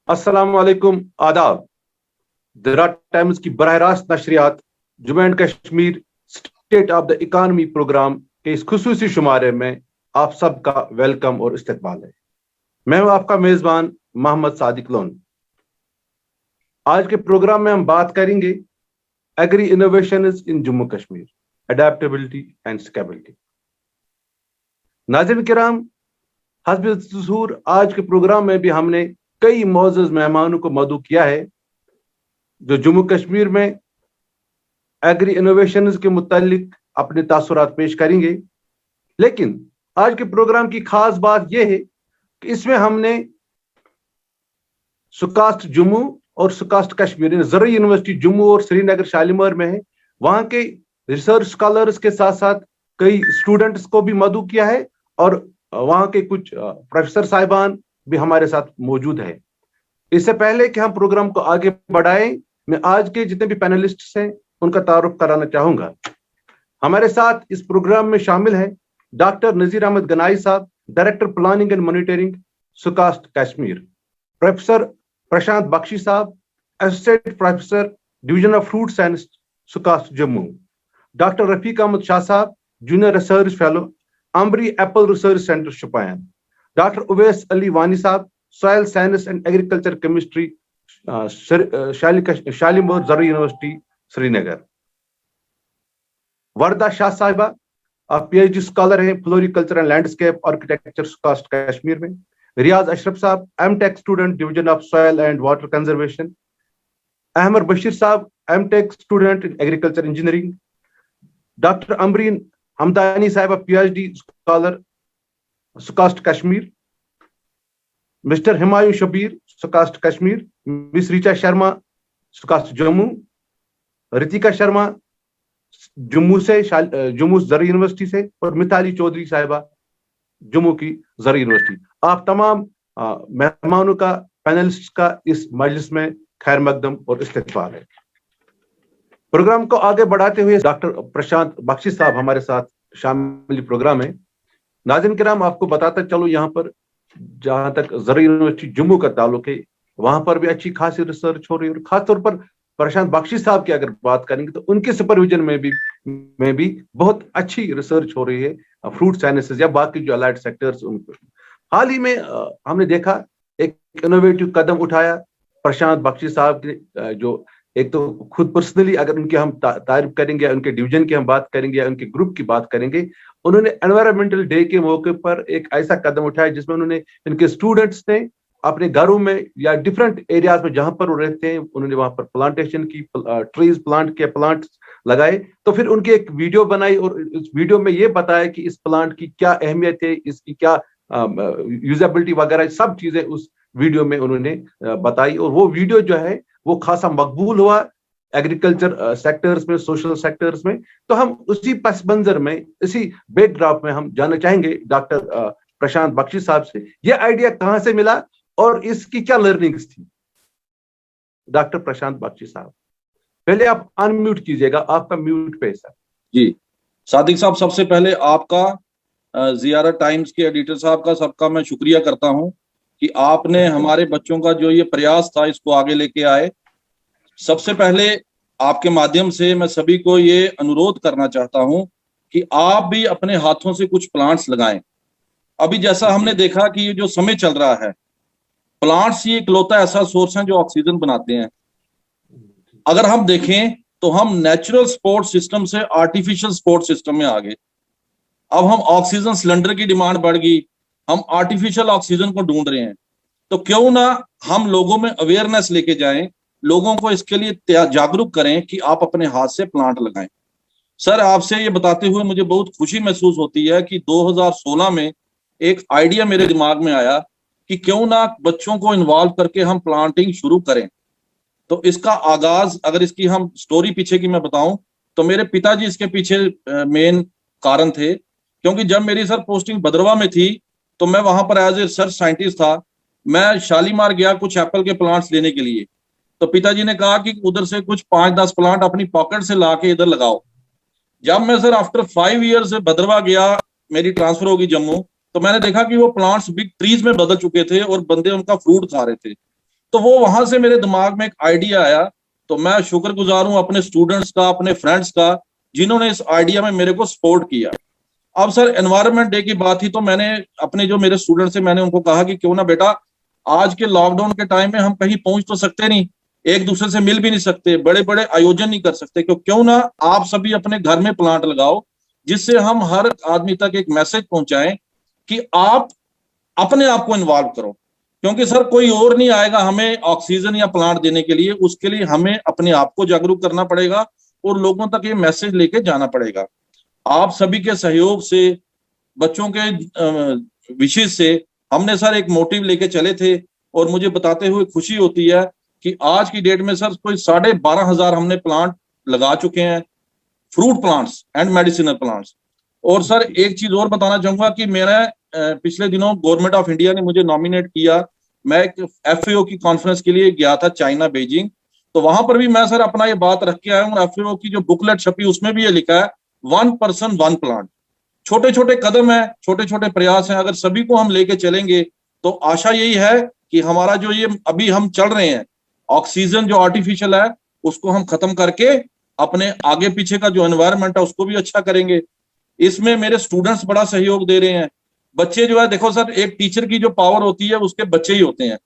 अस्सलाम वालेकुम, आदाब। ज़रा टाइम्स की बराह रास्त नशरियात Jammu and Kashmir state of the economy programme के इस खुसूसी शुमारे में आप सबका वेलकम और इस्तकबाल है। मैं हूं आपका मेजबान मोहम्मद सादिक लोन। आज के प्रोग्राम में हम बात करेंगे agri innovation in Jammu Kashmir, adaptability and scalability. नाज़रीन किराम, हस्ब ज़ुहूर आज के प्रोग्राम में भी हमने कई मोअज़्ज़ज़ मेहमानों को मदऊ किया है जो जम्मू कश्मीर में एग्री इनोवेशन के मुतालिक अपने तासुरात पेश करेंगे। लेकिन आज के प्रोग्राम की खास बात यह है कि इसमें हमने सुकास्ट जम्मू और सुकास्ट कश्मीर, ज़रूरी यूनिवर्सिटी जम्मू और श्रीनगर शालीमार में है, वहां के रिसर्च स्कॉलर्स के साथ साथ कई स्टूडेंट्स को भी मदऊ किया है और वहां के कुछ प्रोफेसर साहिबान भी हमारे साथ मौजूद है। इससे पहले कि हम प्रोग्राम को आगे बढ़ाएं, मैं आज के जितने भी पैनलिस्ट्स हैं उनका तारुफ कराना चाहूंगा। हमारे साथ इस प्रोग्राम में शामिल हैं डॉक्टर नजीर अहमद गनाई साहब, director planning and monitoring SKUAST Kashmir, professor Prashant Bakshi साहब, associate professor division of fruit science SKUAST Jammu, doctor Rafiq Ahmad Shah साहब, junior research fellow, Ambri apple research centre Shopian, doctor Uvais Ali Wani साहब, soil science and agriculture chemistry Shalimar ज़रूरी यूनिवर्सिटी श्रीनगर, वर्दा शाह साहिबा पीएचडी स्कॉलर हैं floriculture and landscape architecture SKUAST Kashmir में, रियाज अशरफ साहब MTech student division of soil and water conservation, Ahmad Bashir साहब MTech student in agriculture engineering, doctor Amreen Hamdani साहिबा PhD scholar SKUAST Kashmir, mister Humayun Shabir SKUAST Kashmir, miss Richa Sharma SKUAST Jammu, Ritika Sharma Jammu से जम्मू ज़रूरी यूनिवर्सिटी से, और मिताली चौधरी साहिबा जम्मू की ज़रूरी यूनिवर्सिटी। आप तमाम मेहमानों का, पैनलिस्ट का इस मजलिस में खैर मकदम और इस्तकबाल है। प्रोग्राम को आगे बढ़ाते हुए डॉक्टर प्रशांत बख्शी साहब हमारे साथ शामिल प्रोग्राम है। नाज़रीन किराम, आपको बताता चलो, यहाँ पर जहां तक ज़रूरी यूनिवर्सिटी जम्मू का ताल्लुक है, वहां पर भी अच्छी खासी रिसर्च हो रही है और खासतौर पर प्रशांत बख्शी साहब की अगर बात करेंगे तो उनके सुपरविजन में भी बहुत अच्छी रिसर्च हो रही है फ्रूट साइंसेस या बाकी जो अलाइड सेक्टर्स उन पर। हाल ही में हमने देखा एक इनोवेटिव कदम उठाया प्रशांत बख्शी साहब ने, जो एक तो खुद पर्सनली अगर उनकी हम तारीफ करेंगे, उनके डिवीजन की हम बात करेंगे या उनके ग्रुप की बात करेंगे, उन्होंने एनवायरमेंटल डे के मौके पर एक ऐसा कदम उठाया जिसमें उन्होंने इनके स्टूडेंट्स ने अपने घरों में या डिफरेंट एरियाज में जहां पर वो रहते हैं, उन्होंने वहां पर प्लांटेशन की, ट्रीज प्लांट के प्लांट्स लगाए। तो फिर उनकी एक वीडियो बनाई और इस वीडियो में ये बताया कि इस प्लांट की क्या अहमियत है, इसकी क्या यूजेबिलिटी वगैरह सब चीजें उस वीडियो में उन्होंने बताई। और वो वीडियो जो है वो खासा मकबूल हुआ एग्रीकल्चर सेक्टर्स में, सोशल सेक्टर्स में। तो हम उसी पस मंजर में, इसी बैकड्रॉप में हम जानना चाहेंगे डॉक्टर प्रशांत बख्शी साहब से, ये आइडिया कहाँ से मिला और इसकी क्या लर्निंग्स थी। डॉक्टर प्रशांत बख्शी साहब, पहले आप अनम्यूट कीजिएगा, आपका म्यूट पे है सर। जी सादिक साहब, सबसे पहले आपका ज़ियारा टाइम्स के एडिटर साहब का सबका मैं शुक्रिया करता हूं कि आपने हमारे बच्चों का जो ये प्रयास था इसको आगे लेके आए। सबसे पहले आपके माध्यम से मैं सभी को ये अनुरोध करना चाहता हूं कि आप भी अपने हाथों से कुछ प्लांट्स लगाएं। अभी जैसा हमने देखा कि ये जो समय चल रहा है, प्लांट्स ये इकलौता ऐसा सोर्स है जो ऑक्सीजन बनाते हैं। अगर हम देखें तो हम नेचुरल सपोर्ट सिस्टम से आर्टिफिशियल सपोर्ट सिस्टम में आ गए। अब हम ऑक्सीजन सिलेंडर की डिमांड बढ़ गई, हम आर्टिफिशियल ऑक्सीजन को ढूंढ रहे हैं। तो क्यों ना हम लोगों में अवेयरनेस लेके जाएं, लोगों को इसके लिए जागरूक करें कि आप अपने हाथ से प्लांट लगाएं। सर, आपसे ये बताते हुए मुझे बहुत खुशी महसूस होती है कि 2016 में एक आइडिया मेरे दिमाग में आया कि क्यों ना बच्चों को इन्वॉल्व करके हम प्लांटिंग शुरू करें। तो इसका आगाज, अगर इसकी हम स्टोरी पीछे की मैं बताऊं तो मेरे पिताजी इसके पीछे मेन कारण थे, क्योंकि जब मेरी सर पोस्टिंग भद्रवा में थी तो मैं वहां पर एज ए रिसर्च साइंटिस्ट था। मैं शालीमार गया कुछ एप्पल के प्लांट्स लेने के लिए, तो पिताजी ने कहा कि उधर से कुछ 5-10 प्लांट अपनी पॉकेट से ला के इधर लगाओ। जब मैं सर आफ्टर 5 ईयर्स भद्रवा गया, मेरी ट्रांसफर होगी जम्मू, तो मैंने देखा कि वो प्लांट्स बिग ट्रीज में बदल चुके थे और बंदे उनका फ्रूट खा रहे थे। तो वो वहां से मेरे दिमाग में एक आइडिया आया। तो मैं शुक्रगुजार हूं अपने स्टूडेंट्स का, अपने फ्रेंड्स का, जिन्होंने इस आइडिया में मेरे को सपोर्ट किया। अब सर एनवायरनमेंट डे की बात थी, तो मैंने अपने जो मेरे स्टूडेंट्स से मैंने उनको कहा कि क्यों ना बेटा, आज के लॉकडाउन के टाइम में हम कहीं पहुंच तो सकते नहीं, एक दूसरे से मिल भी नहीं सकते, बड़े बड़े आयोजन नहीं कर सकते, क्यों ना आप सभी अपने घर में प्लांट लगाओ, जिससे हम हर आदमी तक एक मैसेज पहुंचाएं कि आप अपने आप को इन्वॉल्व करो। क्योंकि सर कोई और नहीं आएगा हमें ऑक्सीजन या प्लांट देने के लिए, उसके लिए हमें अपने आप को जागरूक करना पड़ेगा और लोगों तक ये मैसेज लेके जाना पड़ेगा। आप सभी के सहयोग से, बच्चों के विशेष से हमने सर एक मोटिव लेके चले थे, और मुझे बताते हुए खुशी होती है कि आज की डेट में सर कोई 12,500 हमने प्लांट लगा चुके हैं, fruit plants and medicinal plants. और सर एक चीज और बताना चाहूंगा कि मेरा पिछले दिनों गवर्नमेंट ऑफ इंडिया ने मुझे नॉमिनेट किया। मैं एक FAO की कॉन्फ्रेंस के लिए गया था चाइना, बीजिंग। तो वहां पर भी मैं सर अपना ये बात रख के आया हूँ। FAO की जो बुकलेट छपी उसमें भी ये लिखा है 1 person 1 प्लांट। छोटे छोटे कदम है, छोटे छोटे प्रयास हैं, अगर सभी को हम लेके चलेंगे तो आशा यही है कि हमारा जो ये अभी हम चल रहे हैं ऑक्सीजन जो आर्टिफिशियल है उसको हम खत्म करके अपने आगे पीछे का जो एनवायरनमेंट है उसको भी अच्छा करेंगे। इसमें मेरे स्टूडेंट्स बड़ा सहयोग दे रहे हैं। बच्चे जो है, देखो सर, एक टीचर की जो पावर होती है उसके बच्चे ही होते हैं।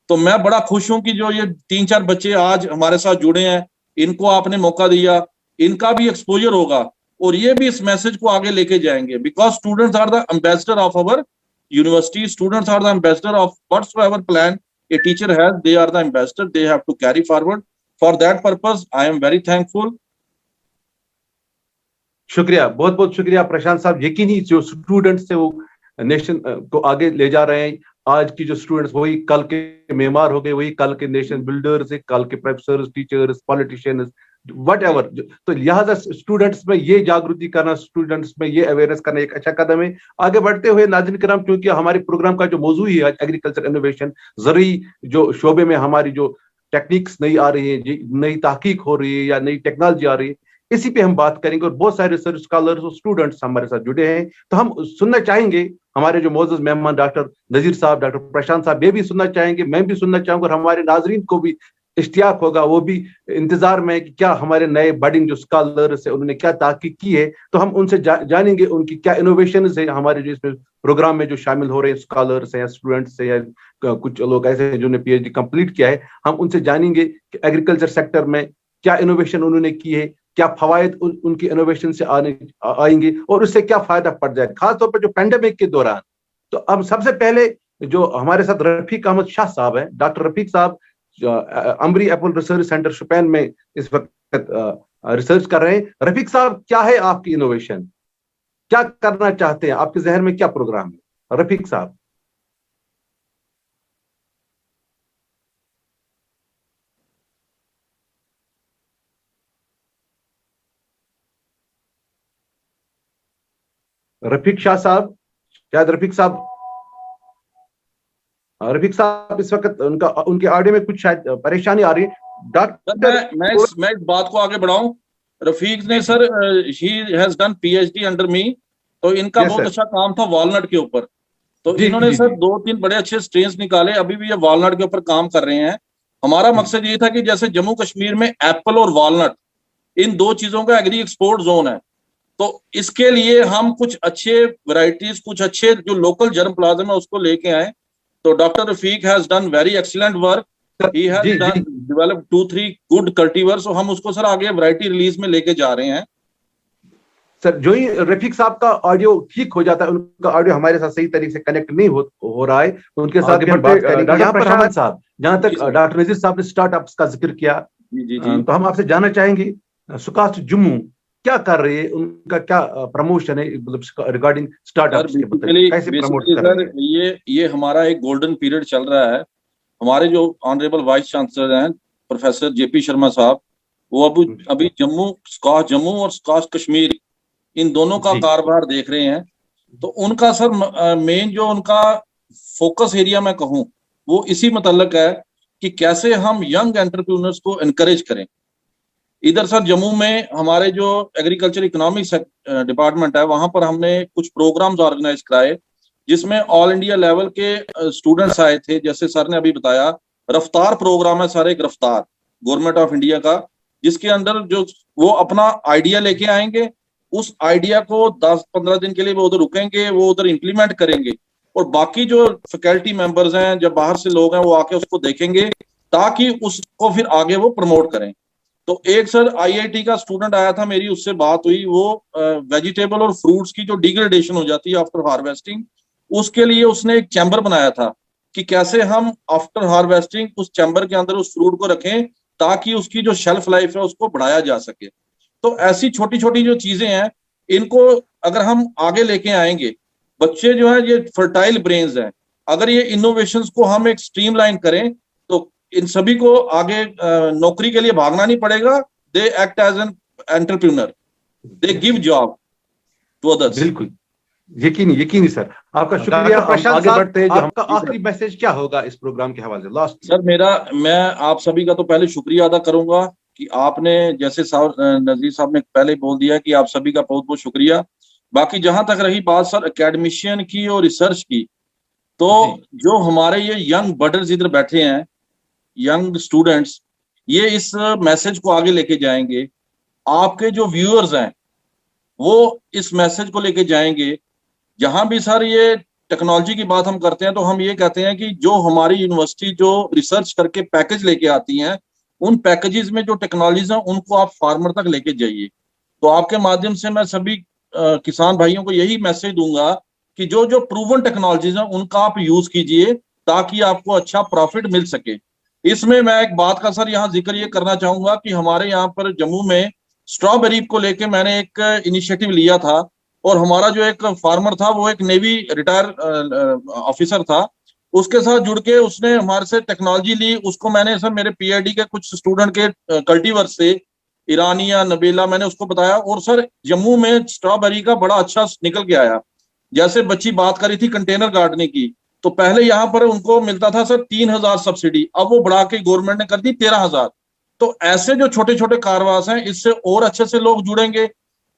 तो मैं बड़ा खुश हूं कि जो ये 3-4 बच्चे आज हमारे साथ जुड़े हैं, इनको आपने मौका दिया, इनका भी एक्सपोजर होगा और ये भी इस मैसेज को आगे लेके जाएंगे। Because students are the ambassador of our university, students are the ambassador of whatsoever plan a teacher has, they are the ambassador, they have to carry forward. For that purpose I am very thankful. शुक्रिया, बहुत बहुत शुक्रिया प्रशांत साहब। यकीनी जो students थे वो nation को आगे ले जा रहे हैं। आज की जो स्टूडेंट्स वही कल के मेमार हो गए, वही कल के नेशन बिल्डर्स, कल के professor, teachers, politicians, what ever. तो लिहाजा स्टूडेंट्स में ये जागृति करना, स्टूडेंट्स में ये अवेयरनेस करना एक अच्छा कदम है। आगे बढ़ते हुए नाज़रीन किराम, क्योंकि हमारे प्रोग्राम का जो मौजू है आज एग्रीकल्चर इनोवेशन, ज़रूरी जो शोबे में हमारी जो टेक्निक्स नई आ रही है, नई तहकीक हो रही है या नई टेक्नोलॉजी आ रही है, इसी पे हम बात करेंगे। और बहुत सारे रिसर्च स्कॉलर्स और स्टूडेंट्स हमारे साथ जुड़े हैं, तो हम सुनना चाहेंगे हमारे जो मौजूद मेहमान डॉक्टर नजीर साहब, डॉक्टर प्रशांत साहब, ये भी सुनना चाहेंगे, मैं भी सुनना चाहूंगा, और हमारे नाजरीन को भी इश्तियाक होगा, वो भी इंतजार में है कि क्या हमारे नए बडिंग जो स्कॉलर्स है उन्होंने क्या तहकीक की है। तो हम उनसे जानेंगे उनकी क्या इनोवेशन है। हमारे जो इसमें प्रोग्राम में जो शामिल हो रहे हैं स्कॉलर्स हैं या स्टूडेंट्स हैं या कुछ लोग ऐसे हैं जिन्होंने PhD कंप्लीट किया है, हम उनसे जानेंगे कि एग्रीकल्चर सेक्टर में क्या इनोवेशन उन्होंने की है, क्या फवायद उनकी इनोवेशन से आएंगे और उससे क्या फायदा पड़ जाए, खासतौर पर जो पेंडेमिक के दौरान। तो अब सबसे पहले जो हमारे साथ रफीक अहमद शाह साहब है, डॉक्टर रफीक साहब अमरी एप्पल रिसर्च सेंटर शुपैन में इस वक्त रिसर्च कर रहे हैं। रफीक साहब, क्या है आपकी इनोवेशन, क्या करना चाहते हैं, आपके जहन में क्या प्रोग्राम है? रफीक साहब। रफीक शाह साहब, शायद रफीक साहब इस वक्त उनके ऑडियो में कुछ शायद परेशानी आ रही है। डॉक्टर मैं इस बात को आगे बढ़ाऊं। रफीक ने sir he has done PhD under मी, तो इनका बहुत अच्छा काम था वॉलनट के ऊपर। तो इन्होंने सर 2-3 बड़े अच्छे स्ट्रेन्स निकाले, अभी भी ये वॉलनट के ऊपर काम कर रहे हैं। हमारा मकसद ये था कि जैसे जम्मू कश्मीर में एप्पल और वॉलनट, इन दो चीजों का एग्री एक्सपोर्ट जोन है, तो इसके लिए हम कुछ अच्छे वैरायटीज, कुछ अच्छे जो लोकल जर्म प्लाज्म है उसको लेके आए। तो doctor Rafiq has done very excellent work, he has done develop 2-3 good cultivars. तो हम उसको सर आगे वैरायटी रिलीज में लेके जा रहे हैं। सर जो ही रफीक साहब का ऑडियो ठीक हो जाता है, उनका ऑडियो हमारे साथ सही तरीके से कनेक्ट नहीं हो रहा है, उनके साथ भी हम बात करेंगे। यहाँ पर प्रशांत साहब, जहां तक डॉक्टर नजीर साहब ने स्टार्टअप्स का जिक्र किया, तो हम आपसे जानना चाहेंगे सुकास्ट जम्मू क्या कर रही है, उनका क्या प्रमोशन है रिगार्डिंग स्टार्टअप्स के बदले, कैसे प्रमोट कर रहे हैं? ये हमारा एक गोल्डन पीरियड चल रहा है। हमारे जो ऑनरेबल वाइस चांसलर हैं प्रोफेसर JP शर्मा साहब, वो अभी स्कॉच जम्मू और स्कॉच कश्मीर, इन दोनों का कारोबार देख रहे हैं। तो उनका सर मेन जो उनका फोकस एरिया मैं कहूँ वो इसी मतलब है कि कैसे हम यंग एंटरप्रेन्योर्स को एनकरेज करें। इधर सर जम्मू में हमारे जो एग्रीकल्चर इकोनॉमिक्स डिपार्टमेंट है, वहां पर हमने कुछ प्रोग्राम्स ऑर्गेनाइज कराए जिसमें ऑल इंडिया लेवल के स्टूडेंट्स आए थे। जैसे सर ने अभी बताया रफ्तार प्रोग्राम है सर, एक रफ्तार गवर्नमेंट ऑफ इंडिया का, जिसके अंदर जो वो अपना आइडिया लेके आएंगे, उस आइडिया को 10-15 दिन के लिए वो उधर रुकेंगे, वो उधर इम्प्लीमेंट करेंगे, और बाकी जो फैकल्टी मेंबर्स हैं, जब बाहर से लोग हैं, वो आके उसको देखेंगे ताकि उसको फिर आगे वो प्रमोट करें। तो एक सर आईआईटी का स्टूडेंट आया था, मेरी उससे बात हुई, वो वेजिटेबल और फ्रूट्स की जो डिग्रेडेशन हो जाती है आफ्टर हार्वेस्टिंग, उसके लिए उसने एक चैम्बर बनाया था कि कैसे हम आफ्टर हार्वेस्टिंग उस चैम्बर के अंदर उस फ्रूट को रखें ताकि उसकी जो शेल्फ लाइफ है उसको बढ़ाया जा सके। तो ऐसी छोटी छोटी जो चीजें हैं, इनको अगर हम आगे लेके आएंगे, बच्चे जो है ये फर्टाइल ब्रेन्स हैं, अगर ये इनोवेशंस को हम एक स्ट्रीमलाइन करें तो इन सभी को आगे नौकरी के लिए भागना नहीं पड़ेगा। They act as an entrepreneur, they give job to others. बिल्कुल, यकीनी सर, आपका शुक्रिया। प्रशांत आगे साहब, बढ़ते हैं, जो आपका आखिरी मैसेज क्या होगा इस प्रोग्राम के हवाले से लास्ट? सर मैं आप सभी का तो पहले शुक्रिया अदा करूंगा कि आपने, जैसे नजीर साहब ने पहले बोल दिया, कि आप सभी का बहुत बहुत शुक्रिया। बाकी जहां तक रही बात सर एकेडमिशियन की और रिसर्च की, तो जो हमारे ये यंग बडर्स इधर बैठे हैं, यंग स्टूडेंट्स, ये इस मैसेज को आगे लेके जाएंगे। आपके जो व्यूअर्स हैं वो इस मैसेज को लेके जाएंगे। जहां भी सर ये टेक्नोलॉजी की बात हम करते हैं तो हम ये कहते हैं कि जो हमारी यूनिवर्सिटी जो रिसर्च करके पैकेज लेके आती हैं, उन पैकेजेस में जो टेक्नोलॉजीज हैं उनको आप फार्मर तक लेके जाइए। तो आपके माध्यम से मैं सभी किसान भाइयों को यही मैसेज दूंगा कि जो जो प्रूवन टेक्नोलॉजीज हैं उनका आप यूज कीजिए ताकि आपको अच्छा प्रॉफिट मिल सके। इसमें मैं एक बात का सर यहाँ जिक्र ये करना चाहूंगा कि हमारे यहाँ पर जम्मू में स्ट्रॉबेरी को लेके मैंने एक इनिशिएटिव लिया था, और हमारा जो एक फार्मर था वो एक नेवी रिटायर ऑफिसर था, उसके साथ जुड़ के उसने हमारे से टेक्नोलॉजी ली। उसको मैंने सर मेरे पीआईडी के कुछ स्टूडेंट के कल्टीवर से, ईरानिया नबेला, मैंने उसको बताया, और सर जम्मू में स्ट्रॉबेरी का बड़ा अच्छा निकल के आया। जैसे बच्ची बात करी थी कंटेनर गार्डनिंग की, तो पहले यहाँ पर उनको मिलता था सर 3,000 सब्सिडी, अब वो बढ़ा के गवर्नमेंट ने कर दी 13,000। तो ऐसे जो छोटे छोटे कारोबार हैं, इससे और अच्छे से लोग जुड़ेंगे।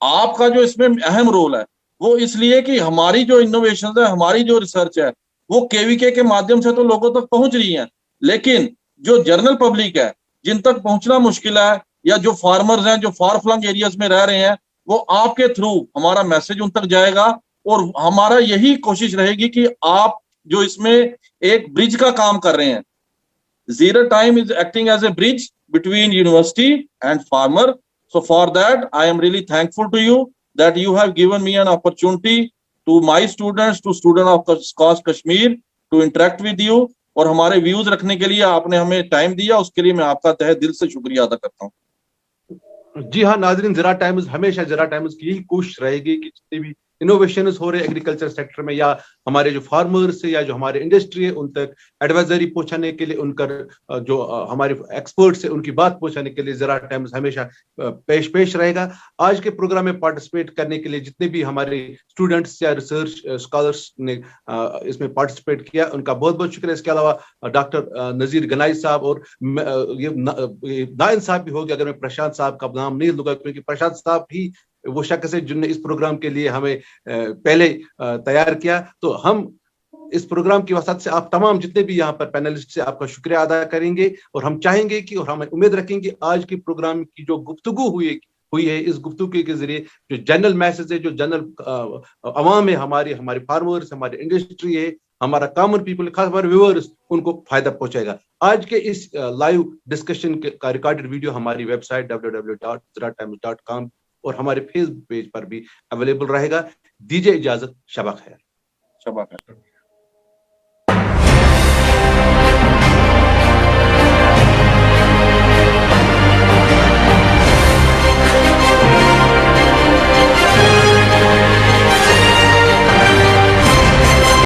आपका जो इसमें अहम रोल है वो इसलिए कि हमारी जो इनोवेशन है, हमारी जो रिसर्च है, वो केवीके के माध्यम से तो लोगों तक पहुंच रही है, लेकिन जो जनरल पब्लिक है जिन तक पहुंचना मुश्किल है, या जो फार्मर्स हैं जो फार फ्लंग एरियाज में रह रहे हैं, वो आपके थ्रू हमारा मैसेज उन तक जाएगा। और हमारा यही कोशिश रहेगी कि आप जो इसमें एक ब्रिज का काम कर रहे हैं, zero time is acting as a bridge between university and farmer. So for that, I am really thankful to you that you have given me an opportunity to my students, to student of SCOSS Kashmir, to interact with you, और हमारे views रखने के लिए आपने हमें time दिया, उसके लिए मैं आपका तहे दिल से शुक्रिया अदा करता हूँ। जी हाँ नाजरीन, ज़रा टाइम्स, हमेशा ज़रा टाइम्स की यही कोशिश रहेगी कि जितने भी इनोवेशंस हो रहे एग्रीकल्चर सेक्टर में, या हमारे जो फार्मर्स है या जो हमारे इंडस्ट्री है, उन तक एडवाइजरी पहुंचाने के लिए, उनकर जो हमारे एक्सपर्ट्स है उनकी बात पहुंचाने के लिए ज़रा टाइम्स हमेशा पेश रहेगा। आज के प्रोग्राम में पार्टिसिपेट करने के लिए जितने भी हमारे स्टूडेंट्स या रिसर्च स्कॉलर्स ने इसमें पार्टिसिपेट किया, उनका बहुत बहुत शुक्रिया। इसके अलावा डॉक्टर नजीर गनाई साहब, और ये नाइंसाफी होगी अगर मैं प्रशांत साहब का नाम नहीं लूंगा, क्योंकि प्रशांत साहब ही वो शख्स है जिनने इस प्रोग्राम के लिए हमें पहले तैयार किया। तो हम इस प्रोग्राम की वसात से आप तमाम जितने भी यहाँ पर पैनलिस्ट से आपका शुक्रिया अदा करेंगे, और हम चाहेंगे कि, और हम उम्मीद रखेंगे आज की प्रोग्राम की जो गुफ्तगू हुई है, इस गुफ्तगू के जरिए जो जनरल मैसेज है, जो जनरल अवाम है, हमारे फार्मर्स, हमारी इंडस्ट्री है, हमारा कॉमन पीपल, खास हमारे व्यूअर्स, उनको फायदा पहुंचेगा। आज के इस लाइव डिस्कशन का रिकॉर्डेड वीडियो हमारी वेबसाइट www.zeratimes.com और हमारे फेसबुक पेज पर भी अवेलेबल रहेगा। दीजिए इजाजत, शबा खैर। शबा खैर।